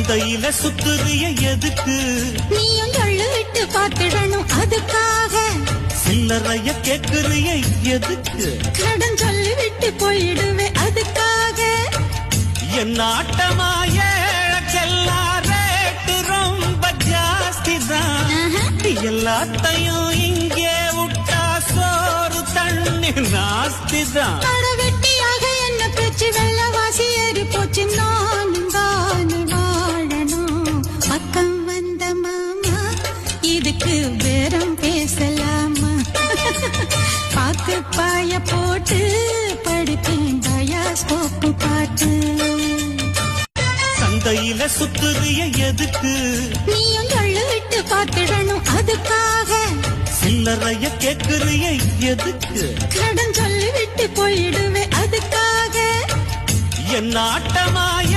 சந்தையில சுத்துறிய எதுக்கு? நீயும் சொல்லு விட்டு பார்த்துடணும் அதுக்காக. சில்லறைய கேக்குறிய எதுக்கு? கடன் சொல்லி விட்டு போயிடுவே அதுக்காக. என் ஆட்டமாய ரேட்டு ரொம்ப ஜாஸ்தி தான். எல்லாத்தையும் இங்கே விட்டா சோறு தண்ணி நாஸ்தி தான். வெட்டியாக என்ன பேச்சு வெள்ளவாசி ஏறி போச்சு. நானும் தானு வாழணும். பக்கம் வந்த மாமா இதுக்கு பேரம் பேசலாமா? பாக்கு பாய போட்டு படிப்பேன் பயாஸ்கோப்பு பாட்டு. சந்தையில சுத்துறிய எதுக்கு? நீயும் சொல்லு விட்டு பார்த்துடணும் அதுக்காக. சில்லறைய கேக்குறிய எதுக்கு? கடன் சொல்லி விட்டு போயிடுவே அதுக்காக. என் ஆட்டமாய